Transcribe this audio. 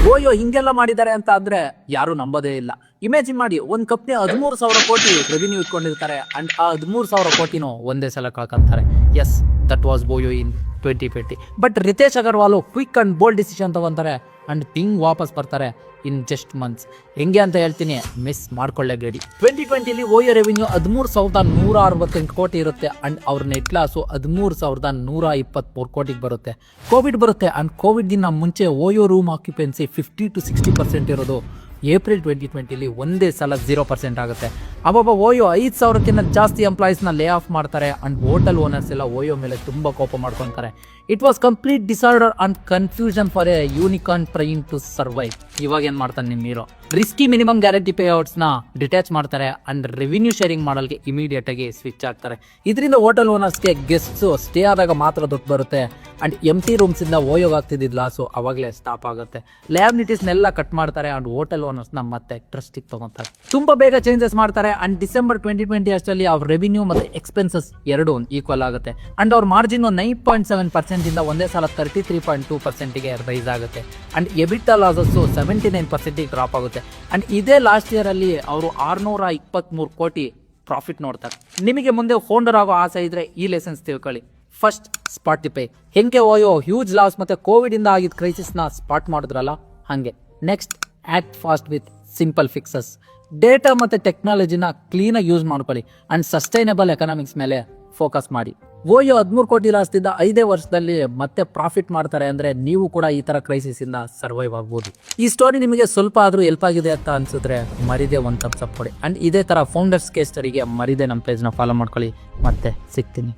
OYO ಹಿಂಗೆಲ್ಲ ಮಾಡಿದ್ದಾರೆ ಅಂತ ಅಂದ್ರೆ ಯಾರು ನಂಬೋದೇ ಇಲ್ಲ. ಇಮ್ಯಾಜಿನ್ ಮಾಡಿ, ಒಂದ್ ಕಂಪ್ನಿ 13,000 ಕೋಟಿ ರೆವಿನ್ಯೂ ಇಟ್ಕೊಂಡಿರ್ತಾರೆ ಅಂಡ್ ಆ 13,000 ಕೋಟಿನೂ ಒಂದೇ ಸಲ ಕಳ್ಕೊಂತಾರೆ. Yes, that was OYO in 2020. But Ritesh Agarwal quick and bold decision ತಗೊಂತಾರೆ ಅಂಡ್ ತಿಂಗ್ ವಾಪಸ್ ಬರ್ತಾರೆ ಇನ್ ಜಸ್ಟ್ ಮಂತ್ಸ್. ಹೆಂಗೆ ಅಂತ ಹೇಳ್ತೀನಿ, ಮಿಸ್ ಮಾಡ್ಕೊಳ್ಳೇಬೇಡಿ. 2020 ಓಯೋ ರೆವಿನ್ಯೂ 13,168 ಕೋಟಿ ಇರುತ್ತೆ ಅಂಡ್ ಅವ್ರ ನೆಟ್ ಲಾಸು 13,123 ಕೋಟಿಗೆ ಬರುತ್ತೆ. ಕೋವಿಡ್ ಬರುತ್ತೆ ಅಂಡ್ ಕೋವಿಡ್ ದಿನ ಮುಂಚೆ ಓಯೋ ರೂಮ್ ಆಕ್ಯುಪೆನ್ಸಿ 50 to 60% ಇರೋದು ಏಪ್ರಿಲ್ 2020 ಒಂದೇ ಸಲ 0% ಆಗುತ್ತೆ. ಅಬ್ಬಬ್ಬ, ಓಯೋ 5,000ಕ್ಕಿಂತ ಜಾಸ್ತಿ ಎಂಪ್ಲಾಯೀಸ್ನ ಲೇ ಆಫ್ ಮಾಡ್ತಾರೆ ಅಂಡ್ ಹೋಟೆಲ್ ಓನರ್ಸ್ ಎಲ್ಲ ಓಯೋ ಮೇಲೆ ತುಂಬ ಕೋಪ ಮಾಡ್ಕೊತಾರೆ. It was complete disorder and confusion for a unicorn trying to survive. ಇವಾಗ ಏನು ಮಾಡ್ತಾನೆ ನಿಮ್ಮ ಹೀರೋ? ರಿಸ್ಕಿ ಮಿನಿಮಮ್ ಗ್ಯಾರಂಟಿ ಪೇ ಔಟ್ಸ್ನ ಡಿಟ್ಯಾಚ್ ಮಾಡ್ತಾರೆ ಅಂಡ್ ರೆವಿನ್ಯೂ ಶೇರಿಂಗ್ ಮಾಡಲ್ಗೆ ಇಮಿಡಿಯೇಟ್ ಆಗಿ ಸ್ವಿಚ್ ಆಗ್ತಾರೆ. ಇದರಿಂದ ಹೋಟೆಲ್ ಓನರ್ಸ್ಗೆ ಗೆಸ್ಟ್ಸು ಸ್ಟೇ ಆದಾಗ ಮಾತ್ರ ದುಡ್ಡು ಬರುತ್ತೆ ಅಂಡ್ ಎಂಟಿ ರೂಮ್ಸಿಂದ ಓಯೋಗ್ ಆಗ್ತಿದ್ದ ಲಾಸು ಅವಾಗಲೇ ಸ್ಟಾಪ್ ಆಗುತ್ತೆ. ಲ್ಯಾಬ್ನಿಟೀಸ್ನೆಲ್ಲ ಕಟ್ ಮಾಡ್ತಾರೆ ಅಂಡ್ ಹೋಟೆಲ್ ಓನರ್ಸ್ನ ಮತ್ತೆ ಟ್ರಸ್ಟಿಗೆ ತಗೊಂತಾರೆ. ತುಂಬ ಬೇಗ ಚೇಂಜಸ್ ಮಾಡ್ತಾರೆ ಅಂಡ್ ಡಿಸೆಂಬರ್ 2020 ಅಷ್ಟರಲ್ಲಿ ಅವ್ರ ರೆವಿನ್ಯೂ ಮತ್ತು ಎಕ್ಸ್ಪೆನ್ಸಸ್ ಎರಡೂ ಈಕ್ವಲ್ ಆಗುತ್ತೆ ಅಂಡ್ ಅವ್ರ ಮಾರ್ಜಿನ್ 9.7% ಇಂದ ಒಂದೇ ಸಲ 33.2%ಗೆ ರೈಸ್ ಆಗುತ್ತೆ ಅಂಡ್ ಎಬಿಟಾ ಲಾಸಸ್ಸು 79% ಡ್ರಾಪ್ ಆಗುತ್ತೆ. ಅಂಡ್ ಇದೇ ಲಾಸ್ಟ್ ಇಯರ್ ಅಲ್ಲಿ ಅವರು 623 ಕೋಟಿ ಪ್ರಾಫಿಟ್ ನೋಡ್ತಾರೆ. ನಿಮಗೆ ಮುಂದೆ ಫೌಂಡರ್ ಆಗೋ ಆಸೆ ಇದ್ರೆ ಈ ಲೆಸನ್ಸ್ ತಿಳ್ಕೊಳ್ಳಿ. First, Spotify. ಹೆಂಗೆ ಓಯೋ ಹ್ಯೂಜ್ ಲಾಸ್ ಮತ್ತೆ ಕೋವಿಡ್ ಇಂದ ಆಗಿದ್ದ ಕ್ರೈಸಿಸ್ನ ಸ್ಪಾಟ್ ಮಾಡಿದ್ರಲ್ಲ ಹಂಗೆ. Next, act fast with simple fixes. Data ಮತ್ತು ಟೆಕ್ನಾಲಜಿನ ಕ್ಲೀನಾಗಿ ಯೂಸ್ ಮಾಡ್ಕೊಳ್ಳಿ ಅಂಡ್ ಸಸ್ಟೈನಬಲ್ ಎಕನಾಮಿಕ್ಸ್ ಮೇಲೆ ಫೋಕಸ್ ಮಾಡಿ. ಓಯೋ 13 ಕೋಟಿ ಲಾಸ್ತಿದ್ದ 5 ವರ್ಷದಲ್ಲಿ ಮತ್ತೆ ಪ್ರಾಫಿಟ್ ಮಾಡ್ತಾರೆ ಅಂದರೆ ನೀವು ಕೂಡ ಈ ಥರ ಕ್ರೈಸಿಸಿಂದ ಸರ್ವೈವ್ ಆಗ್ಬೋದು. ಈ ಸ್ಟೋರಿ ನಿಮಗೆ ಸ್ವಲ್ಪ ಆದರೂ ಹೆಲ್ಪ್ ಆಗಿದೆ ಅಂತ ಅನ್ಸಿದ್ರೆ ಮರಿದೆ ಒಂದು ಥಮ್ಸ್ ಅಪ್ ಕೊಡಿ ಅಂಡ್ ಇದೇ ಥರ ಫೌಂಡರ್ಸ್ ಕೇಸ್ ಸ್ಟಡಿಗೆ ಮರಿದೆ ನಮ್ಮ ಪೇಜ್ನ ಫಾಲೋ ಮಾಡ್ಕೊಳ್ಳಿ. ಮತ್ತೆ ಸಿಗ್ತೀನಿ.